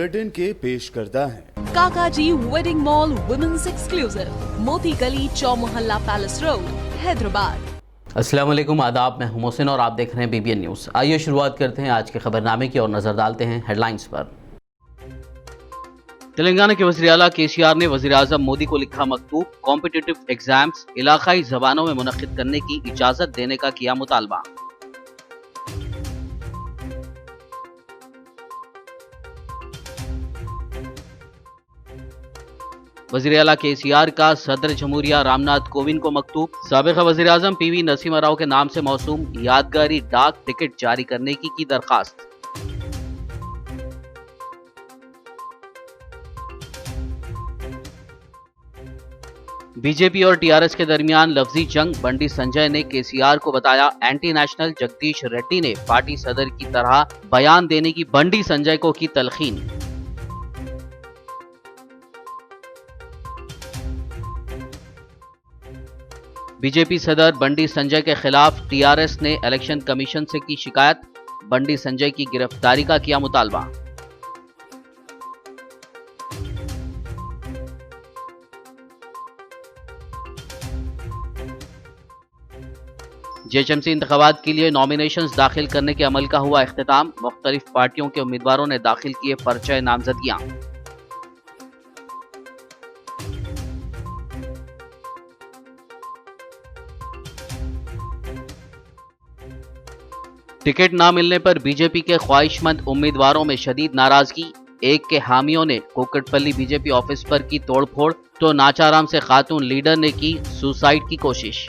Bulletin के पेश करता है काकाजी वेडिंग मॉल वुमेन्स एक्सक्लूसिव, मोती गली, चौमोहल्ला पैलेस रोड, हैदराबाद। अस्सलाम वालेकुम, आदाब। मैं हूं मोहसिन और आप देख रहे हैं BBN न्यूज़। आइए शुरुआत करते हैं आज के खबरनामे की और नजर डालते हैं हेडलाइंस पर। तेलंगाना के वज़ीर आला KCR ने वज़ीर आज़म मोदी को लिखा मकतूब, कॉम्पिटिटिव एग्जाम्स इलाकाई जबानों में मुनक्किद करने की इजाजत देने का किया मुतालबा। वज़ीर आला KCR का सदर जमहूरिया रामनाथ कोविंद को मकतूब, साबिक़ वज़ीर आज़म PV नरसिम्हा राव के नाम से मौसूम यादगारी डाक टिकट जारी करने की दरखास्त। बीजेपी और TRS के दरमियान लफ्जी जंग, बंडी संजय ने KCR को बताया एंटी नेशनल। जगदीश रेड्डी ने पार्टी सदर की तरह बयान देने की बंडी संजय को की तलखीन। बीजेपी सदर बंडी संजय के खिलाफ TRS ने इलेक्शन कमीशन से की शिकायत, बंडी संजय की गिरफ्तारी का किया मुतालबा। JHMC इंतखाबात के लिए नॉमिनेशंस दाखिल करने के अमल का हुआ इख्तिताम, मुख्तलिफ पार्टियों के उम्मीदवारों ने दाखिल किए पर्चे नामजदगियां। टिकट न मिलने पर बीजेपी के ख्वाहिशमंद उम्मीदवारों में शदीद नाराजगी। एक के हामियों ने कोकटपल्ली बीजेपी ऑफिस पर की तोड़फोड़, तो नाचाराम से खातून लीडर ने की सुसाइड की कोशिश।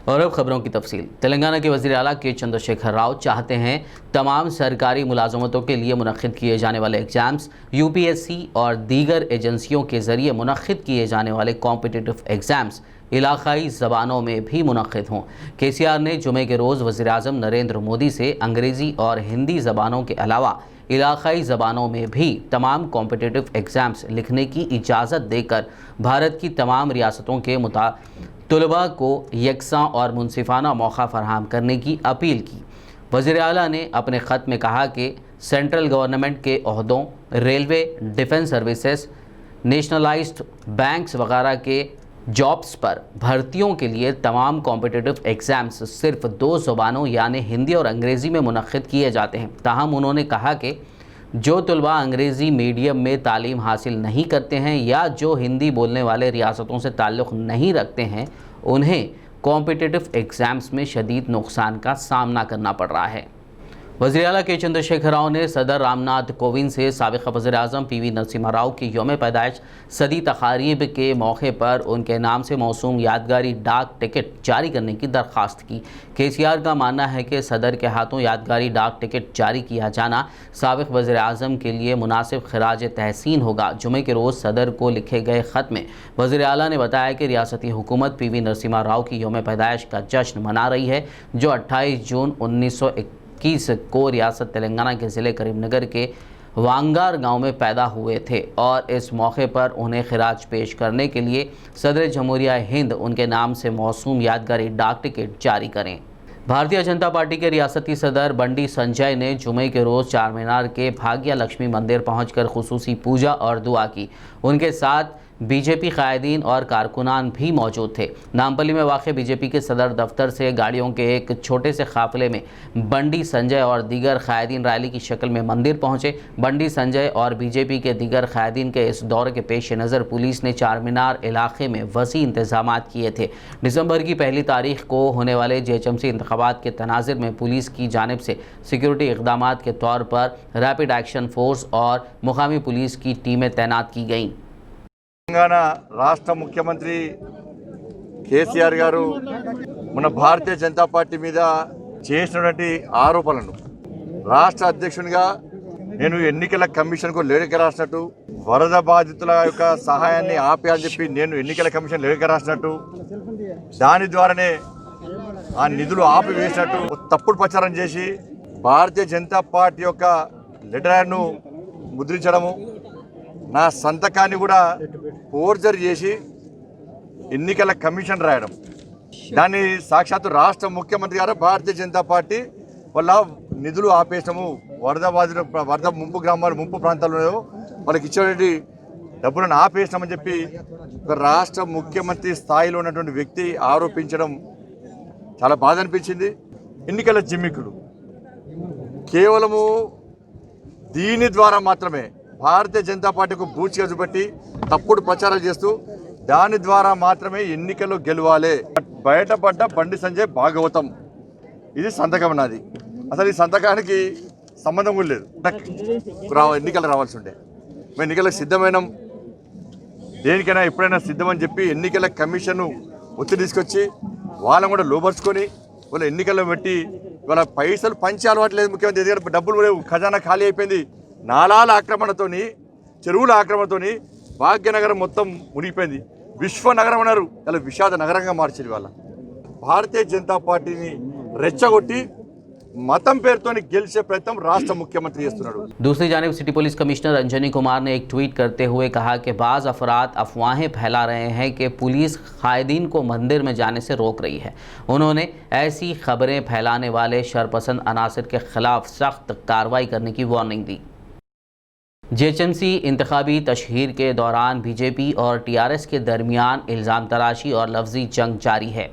और अब खबरों की तफसील। तेलंगाना के वज़ीर आला के चंद्रशेखर राव चाहते हैं तमाम सरकारी मुलाजमतों के लिए मुनक्किद किए जाने वाले एग्ज़ाम्स, UPSC और दीगर एजेंसियों के ज़रिए मुनक्किद किए जाने वाले कॉम्पिटिटिव एग्ज़ाम्स इलाकाई ज़बानों में भी मुनक्किद हों। KCR ने जुमे के रोज़ वज़ीर आज़म नरेंद्र मोदी से अंग्रेज़ी और हिंदी ज़बानों के अलावा इलाकाई ज़बानों में भी तमाम कॉम्पिटिटिव एग्ज़ाम्स लिखने की इजाज़त देकर भारत की तमाम रियासतों के तलबा को यकसां और मुनसिफाना मौका फराहम करने की अपील की। वज़ीर आला ने अपने ख़त में कहा कि सेंट्रल गवर्नमेंट के ओहदों, railway, defence services, nationalised banks वगैरह के जॉब्स पर भर्तियों के लिए तमाम कॉम्पिटिटिव एग्ज़ाम्स सिर्फ 2 ज़ुबानों यानी हिंदी और अंग्रेज़ी में मुनक्किद किए जाते हैं। ताहम उन्होंने कहा कि जो तलबा अंग्रेज़ी मीडियम में तालीम हासिल नहीं करते हैं या जो हिंदी बोलने वाले रियासतों से ताल्लुक़ नहीं रखते हैं, उन्हें कॉम्पिटिटिव एग्ज़ाम्स में शदीद नुकसान का सामना करना पड़ रहा है। वज़ीर आला के चंद्रशेखर राव ने सदर रामनाथ कोविंद से साबिक़ वज़ीर आज़म PV नरसिम्हा राव की यौम पैदाइश सदी तक़ारीब के मौके पर उनके नाम से मौसूम यादगारी डाक टिकट जारी करने की दरख्वास्त की। KCR का मानना है कि सदर के हाथों यादगारी डाक टिकट जारी किया जाना साबिक़ वज़ीर आज़म के लिए मुनासिब खराज तहसीन होगा। जुमे के रोज़ सदर को लिखे गए ख़त में वज़ीर आला ने बताया कि रियासती हुकूमत PV नरसिम्हा राव की यौम पैदाइश का जश्न मना रही है, जो 28 जून 1921 को रियासत तेलंगाना के ज़िले करीमनगर के वांगार गांव में पैदा हुए थे और इस मौके पर उन्हें खिराज पेश करने के लिए सदर जमहूरिया हिंद उनके नाम से मौसूम यादगारी डाक टिकट जारी करें। भारतीय जनता पार्टी के रियासती सदर बंडी संजय ने जुमे के रोज़ चार मीनार के भाग्य लक्ष्मी मंदिर पहुंचकर खुसूसी पूजा और दुआ की। उनके साथ बीजेपी कायदीन और कारकुनान भी मौजूद थे। नामपल्ली में वाक़ बीजेपी के सदर दफ्तर से गाड़ियों के एक छोटे से काफ़िले में बंडी संजय और दीगर कायदीन रैली की शक्ल में मंदिर पहुंचे। बंडी संजय और बीजेपी के दीगर कायदीन के इस दौरे के पेश नज़र पुलिस ने चार मीनार इलाके में वसी इंतजामात किए थे। दिसंबर की 1 तारीख को होने वाले JHMC इंतखाबात के तनाज़ुर में पुलिस की जानिब से सिक्योरिटी इक़दामात के तौर पर रैपिड एक्शन फोर्स और मुकामी पुलिस की टीमें तैनात की गईं। తెలంగాణ రాష్ట్ర ముఖ్యమంత్రి కేసీఆర్ గారు మన భారతీయ జనతా పార్టీ మీద చేసినటువంటి ఆరోపణలను రాష్ట్ర అధ్యక్షునిగా నేను ఎన్నికల కమిషన్కు లేఖ రాసినట్టు, వరద బాధితుల యొక్క సహాయాన్ని ఆపేయాలని చెప్పి నేను ఎన్నికల కమిషన్ లేఖ రాసినట్టు, దాని ద్వారానే ఆ నిధులు ఆపివేసినట్టు తప్పుడు ప్రచారం చేసి భారతీయ జనతా పార్టీ యొక్క లెటర్ను ముద్రించడము, నా సంతకాన్ని కూడా ఫోర్జరీ చేసి ఎన్నికల కమిషన్ రాయడం, దాన్ని సాక్షాత్తు రాష్ట్ర ముఖ్యమంత్రి గారు భారతీయ జనతా పార్టీ వాళ్ళ నిధులు ఆపేసినాము, వరద ముంపు గ్రామాలు ముంపు ప్రాంతాలు ఉన్నాయో వాళ్ళకి ఇచ్చేటువంటి డబ్బులను ఆపేసినామని చెప్పి ఒక రాష్ట్ర ముఖ్యమంత్రి స్థాయిలో ఉన్నటువంటి వ్యక్తి ఆరోపించడం చాలా బాధ అనిపించింది. ఎన్నికల జిమ్మికులు కేవలము దీని ద్వారా మాత్రమే భారతీయ జనతా పార్టీకు బూచిగా చూపెట్టి తప్పుడు ప్రచారాలు చేస్తూ దాని ద్వారా మాత్రమే ఎన్నికల్లో గెలవాలి. బయటపడ్డ బండి సంజయ్ భాగవతం ఇది సంతకం నాది. అసలు ఈ సంతకానికి సంబంధం కూడా లేదు. ఎన్నికలు రావాల్సి ఉండే మేము ఎన్నికలకు సిద్ధమైనాం, దేనికైనా ఎప్పుడైనా సిద్ధమని చెప్పి ఎన్నికల కమిషన్ను ఒత్తిడి తీసుకొచ్చి వాళ్ళని కూడా లోపరుచుకొని వాళ్ళ ఎన్నికల్లో పెట్టి వాళ్ళ పైసలు పంచే అలవాటు లేదు. ముఖ్యమంత్రి ఎందుకంటే డబ్బులు లేవు, ఖజానా ఖాళీ అయిపోయింది. నాలాల ఆక్రమణతోని, చెరువుల ఆక్రమణతోని భాగ్యనగరం మొత్తం మునిగిపోయింది. విశ్వనగరం అన్నారు, ఇలా విషాద నగరంగా మార్చింది. వాళ్ళ భారతీయ జనతా పార్టీని రెచ్చగొట్టి मतम पेरतोनी गेलिचे प्रयत्न राष्ट्र मुख्यमंत्री చేస్తున్నాడు. दूसरी जानिब city police commissioner Anjani Kumar ने एक ट्वीट करते हुए कहा कि बाज़ अफराद अफवाहें फैला रहे हैं कि पुलिस कायदीन को मंदिर में जाने से रोक रही है. उन्होंने ऐसी खबरें फैलाने वाले शरपसंद अनासर के खिलाफ सख्त कार्रवाई करने की वार्निंग दी. जेएचएमसी इंतखाबी तशहीर के दौरान बीजेपी और टीआरएस के दरमियान इल्ज़ाम तराशी और लफ्ज़ी जंग जारी है.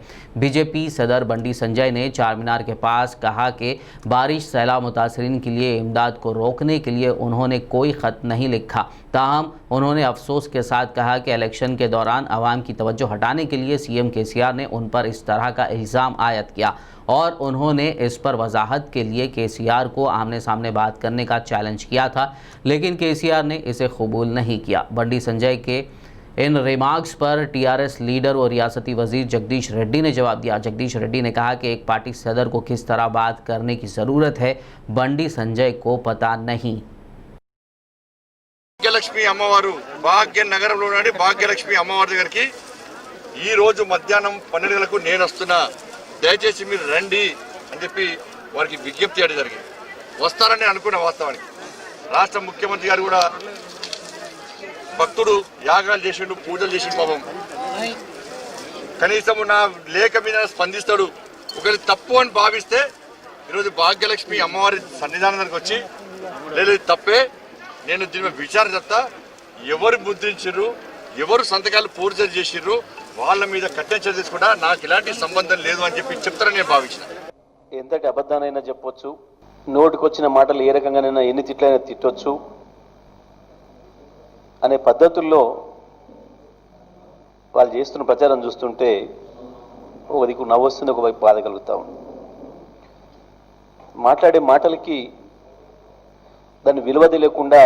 बीजेपी सदर बंडी संजय ने चार मीनार के पास कहा कि बारिश सैलाब मुतासरीन के लिए इमदाद को रोकने के लिए उन्होंने कोई ख़त नहीं लिखा. ताहम उन्होंने अफसोस के साथ कहा कि इलेक्शन के दौरान आवाम की तवज्जो हटाने के लिए सीएम केसीआर ने उन पर इस तरह का इल्ज़ाम आयद किया और उन्होंने इस पर वजाहत के लिए केसीआर को आमने सामने बात करने का चैलेंज किया था, लेकिन केसीआर ने इसे कबूल नहीं किया. बंडी संजय के इन रिमार्क्स पर टीआरएस लीडर और रियासती वजीर जगदीश रेड्डी ने जवाब दिया. जगदीश रेड्डी ने कहा कि एक पार्टी सदर को किस तरह बात करने की ज़रूरत है बंडी संजय को पता नहीं. భాగ్యలక్ష్మి అమ్మవారు భాగ్యనగరంలో నుండి భాగ్యలక్ష్మి అమ్మవారి దగ్గరికి ఈ రోజు మధ్యాహ్నం 12 గంటలకు నేను వస్తున్నా, దయచేసి మీరు రండి అని చెప్పి వారికి విజ్ఞప్తి చేయడం జరిగింది. వస్తారని అనుకున్న వాస్తవానికి రాష్ట్ర ముఖ్యమంత్రి గారు కూడా భక్తుడు యాగాలు చేసిండు, పూజలు చేసిండు. పాపం కనీసం నా లేఖ మీద స్పందిస్తాడు. ఒకవేళ తప్పు అని భావిస్తే ఈరోజు భాగ్యలక్ష్మి అమ్మవారి సన్నిధానం దగ్గరికి వచ్చి లేదు తప్పే, నేను దీని మీద విచారణ చెప్తా, ఎవరు ముద్రించారు, ఎవరు సంతకాలు పూర్తి చేసిర్రు, వాళ్ళ మీద కఠిన చర్య తీసుకుంటా, నాకు ఇలాంటి సంబంధం లేదు అని చెప్పి చెప్తారని నేను భావించిన. ఎంతటి అబద్ధానైనా చెప్పొచ్చు, నోటికొచ్చిన మాటలు ఏ రకంగానైనా ఎన్ని తిట్లైనా తిట్టొచ్చు అనే పద్ధతుల్లో వాళ్ళు చేస్తున్న ప్రచారం చూస్తుంటే ఒక దిక్కు నవ్వు వస్తుంది, ఒకవైపు బాధ కలుగుతా ఉంది. మాట్లాడే మాటలకి దాన్ని విలువ తెలియకుండా,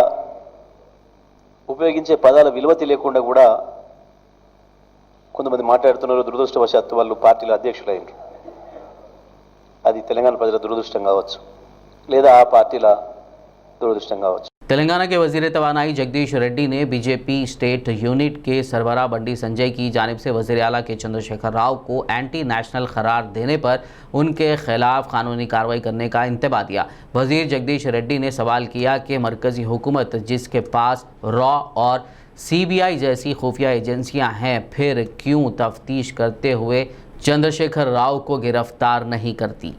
ఉపయోగించే పదాల విలువ తెలియకుండా కూడా కొంతమంది మాట్లాడుతున్నారు. దురదృష్టవశాత్తు వాళ్ళు పార్టీల అధ్యక్షులైనరు. అది తెలంగాణ ప్రజల దురదృష్టం కావచ్చు, లేదా ఆ పార్టీల దురదృష్టం కావచ్చు. तेलंगाना के वजीर तवानाई जगदीश रेड्डी ने बीजेपी स्टेट यूनिट के सरबराह बंडी संजय की जानिब से वज़ीर आला के चंद्रशेखर राव को एंटी नेशनल करार देने पर उनके खिलाफ कानूनी कार्रवाई करने का इंतबा दिया. वजीर जगदीश रेड्डी ने सवाल किया कि मरकज़ी हुकूमत जिसके पास रॉ और सीबीआई जैसी खुफिया एजेंसियां हैं, फिर क्यों तफ्तीश करते हुए चंद्रशेखर राव को गिरफ्तार नहीं करती.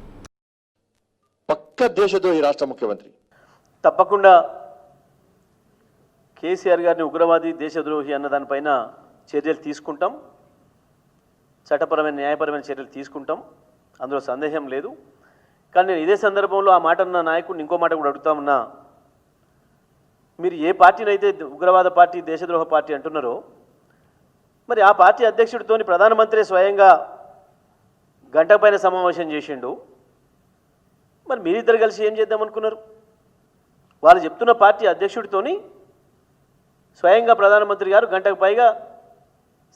పక్క దేశద్రోహి రాష్ట్ర ముఖ్యమంత్రి తప్పకుండా కేసీఆర్ గారిని ఉగ్రవాది, దేశద్రోహి అన్న దానిపైన చర్యలు తీసుకుంటాం, చట్టపరమైన న్యాయపరమైన చర్యలు తీసుకుంటాం, అందులో సందేహం లేదు. కానీ నేను ఇదే సందర్భంలో ఆ మాట అన్న నాయకుడిని ఇంకో మాట కూడా అడుగుతా ఉన్నా. మీరు ఏ పార్టీనైతే ఉగ్రవాద పార్టీ, దేశద్రోహ పార్టీ అంటున్నారో, మరి ఆ పార్టీ అధ్యక్షుడితోని ప్రధానమంత్రి స్వయంగా గంట పైన సమావేశం చేసిండు. మరి మీరిద్దరు కలిసి ఏం చేద్దామనుకున్నారు? వాళ్ళు చెప్తున్న పార్టీ అధ్యక్షుడితోని స్వయంగా ప్రధానమంత్రి గారు గంటకు పైగా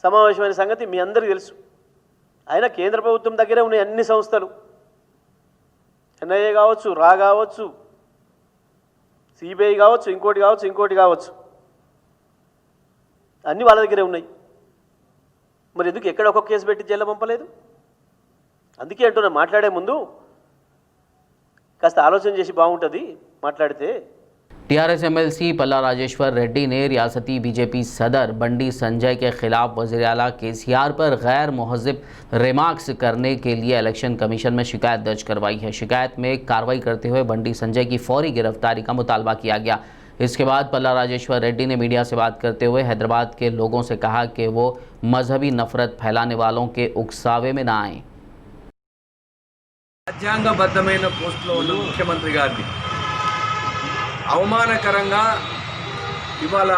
సమావేశమైన సంగతి మీ అందరికీ తెలుసు. ఆయన కేంద్ర ప్రభుత్వం దగ్గరే ఉన్న అన్ని సంస్థలు, ఎన్ఐఏ కావచ్చు, రా కావచ్చు, సిబిఐ కావచ్చు, ఇంకోటి కావచ్చు, అన్నీ వాళ్ళ దగ్గరే ఉన్నాయి. మరి ఎందుకు ఎక్కడ ఒక్కొక్క కేసు పెట్టి జైల్లో పంపలేదు? అందుకే అంటున్నా, మాట్లాడే ముందు కాస్త ఆలోచన చేసి బాగుంటుంది మాట్లాడితే. टीआरएस एमएलसी पल्ला राजेश्वर रेड्डी ने रियासती बीजेपी सदर बंडी संजय के खिलाफ वज़ीर आला केसीआर पर गैर मुहज़्ज़िब रिमार्क्स करने के लिए इलेक्शन कमीशन में शिकायत दर्ज करवाई है। शिकायत में कार्रवाई करते हुए बंडी संजय की फौरी गिरफ्तारी का मुतालबा किया गया। इसके बाद पल्ला राजेश्वर रेड्डी ने मीडिया से बात करते हुए हैदराबाद के लोगों से कहा कि वो मजहबी नफरत फैलाने वालों के उकसावे में ना आएं। రాజ్యాంగబద్ధమైన పోస్టులో ఉన్న ముఖ్యమంత్రి గారిని అవమానకరంగా ఇవాళ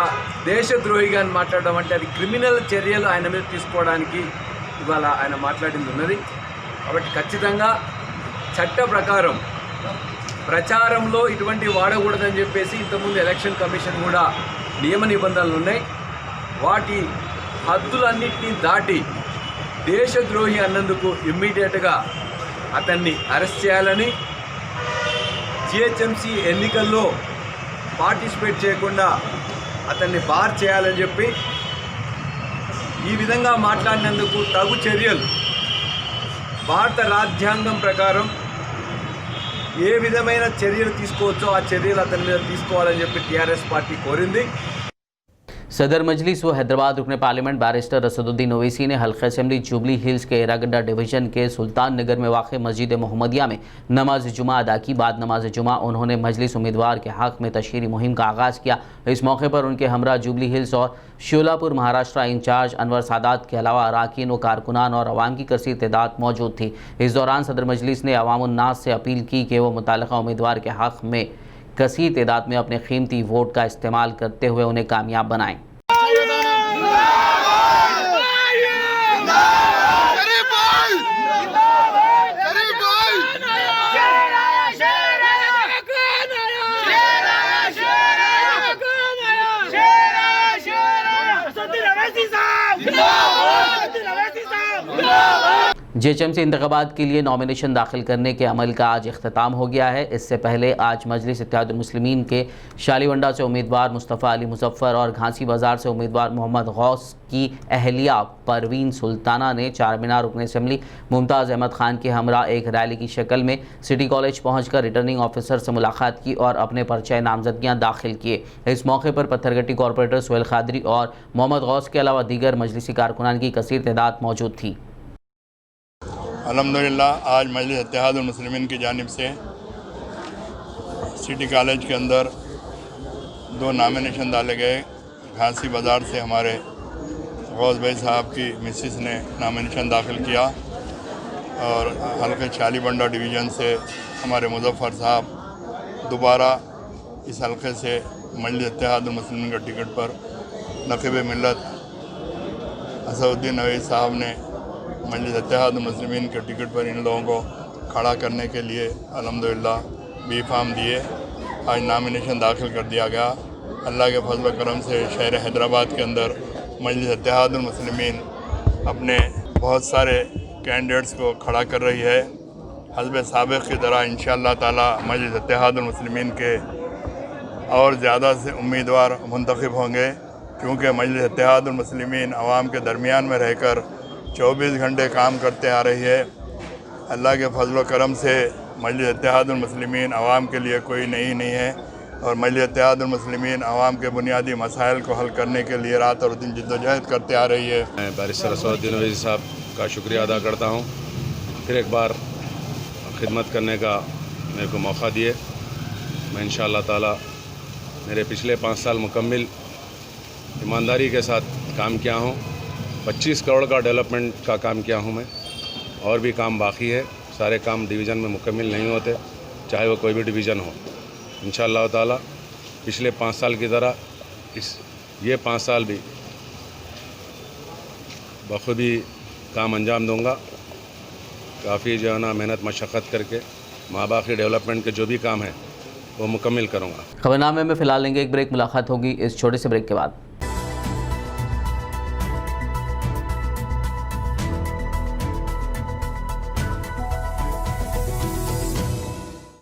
దేశద్రోహిగా అని మాట్లాడడం అంటే అది క్రిమినల్ చర్యలు ఆయన మీద తీసుకోవడానికి ఇవాళ ఆయన మాట్లాడింది ఉన్నది. కాబట్టి ఖచ్చితంగా చట్ట ప్రకారం ప్రచారంలో ఇటువంటి వాడకూడదని చెప్పేసి ఇంతకుముందు ఎలక్షన్ కమిషన్ కూడా నియమ నిబంధనలు ఉన్నాయి. వాటి హద్దులన్నింటినీ దాటి దేశద్రోహి అన్నందుకు ఇమ్మీడియట్గా అతన్ని అరెస్ట్ చేయాలని, జిహెచ్ఎంసీ ఎన్నికల్లో పార్టిసిపేట్ చేయకుండా అతన్ని బార్ చేయాలని చెప్పి ఈ విధంగా మాట్లాడినందుకు తగు చర్యలు భారత రాజ్యాంగం ప్రకారం ఏ విధమైన చర్యలు తీసుకోవచ్చో ఆ చర్యలు అతని మీద తీసుకోవాలని చెప్పి టీఆర్ఎస్ పార్టీ కోరింది. सदर मजलिस व हैदराबाद रुकने पार्लियामेंट बैरिस्टर असदुद्दीन ओवैसी ने हल्का असेंबली जुबली हिल्स के एरागड्डा डिवीजन के सुल्तान नगर में वाक़ मस्जिद मोहम्मदिया में नमाज जुमा अदा की। बाद नमाज जुमा उन्होंने मजलिस उम्मीदवार के हक़ में तशहीरी मुहिम का आगाज़ किया। इस मौके पर उनके हमरा जुबली हिल्स और शोलापुर महाराष्ट्र इंचार्ज अनवर सादात के अलावा अरकान व कारकुनान और अवाम की कसीर तादाद मौजूद थी। इस दौरान सदर मजलिस ने अवामुन्नास से अपील की कि वह मुतल्लिक़ा उम्मीदवार के हक़ में कसीर तादाद में अपने कीमती वोट का इस्तेमाल करते हुए उन्हें कामयाब बनाएं। जेएचएमसी इंतखाबात के लिए नॉमिनेशन दाखिल करने के अमल का आज इख्तिताम हो गया है। इससे पहले आज मजलिस इत्तेहादुल मुस्लिमीन के शालीवंडा से उम्मीदवार मुस्तफ़ा अली मुजफ्फर और घांसी बाज़ार से उम्मीदवार मोहम्मद गौस की अहलिया परवीन सुल्ताना ने चार मीनार रुकन असेंबली मुमताज़ अहमद खान के हमरा एक रैली की शक्ल में सिटी कॉलेज पहुंचकर रिटर्निंग ऑफिसर से मुलाकात की और अपने पर्चे नामजदगियां दाखिल किए। इस मौके पर पत्थरगट्टी कॉरपोरेटर सुहेल खादरी और मोहम्मद गौस के अलावा दीगर मजलिसी कारकुनान की कसीर तादाद मौजूद थी। अल्हम्दुलिल्लाह आज मजलिस इत्तेहादुल मुस्लिमीन की जानिब से सिटी कॉलेज के अंदर 2 नॉमिनेशन डाले गए। घांसी बाज़ार से हमारे गौस भाई साहब की मिसिस ने नॉमिनेशन दाखिल किया और हल्के शालीबंडा डिवीज़न से हमारे मुजफ्फर साहब दोबारा इस हल्के से मजलिस इत्तेहादुल मुस्लिमीन के टिकट पर नक़ीब मिल्लत असदुद्दीन ओवैसी साहब ने मजलिस इत्तेहादुल मुस्लिमीन के टिकट पर इन लोगों को खड़ा करने के लिए अल्हम्दुलिल्लाह बी फार्म दिए। आज नामिनेशन दाखिल कर दिया गया। अल्लाह के फजल करम से शहर हैदराबाद के अंदर मजलिस इत्तेहादुल मुस्लिमीन अपने बहुत सारे कैंडिडेट्स को खड़ा कर रही है। हस्ब साबिक़ की तरह इंशाअल्लाह ताला मजलिस इत्तेहादुल मुस्लिमीन के और ज़्यादा से उम्मीदवार मुंतखब होंगे, क्योंकि मजलिस इत्तेहादुल मुस्लिमीन अवाम के दरमियान में रहकर 24 घंटे काम करते आ रही है। अल्लाह के फजल करम से मजलिस इत्तेहादुल मुस्लिमीन अवाम के लिए कोई नई नहीं है और मजलिस इत्तेहादुल मुस्लिमीन अवाम के बुनियादी मसाइल को हल करने के लिए रात और दिन जिद्दोजहद करते आ रही है। मैं बैरिस्टर असदुद्दीन ओवैसी साहब का शुक्रिया अदा करता हूँ, फिर एक बार खिदमत करने का मेरे को मौका दिए। मैं इंशाअल्लाह ताला मेरे पिछले 5 साल मुकम्मिल ईमानदारी के साथ काम किया हूँ। 25 करोड़ का डेवलपमेंट का काम किया हूँ मैं, और भी काम बाकी है। सारे काम डिवीज़न में मुकम्मिल नहीं होते, चाहे वो कोई भी डिवीज़न हो। इंशाअल्लाह ताला पिछले 5 साल की तरह ये 5 साल भी बखूबी काम अंजाम दूँगा। काफ़ी जो है ना मेहनत मशक्क़त करके माँ बाप के डेवलपमेंट के जो भी काम है वो मुकम्मिल करूँगा। खबरनामे में फ़िलहाल लेंगे एक ब्रेक। मुलाकात होगी इस छोटे से ब्रेक के बाद।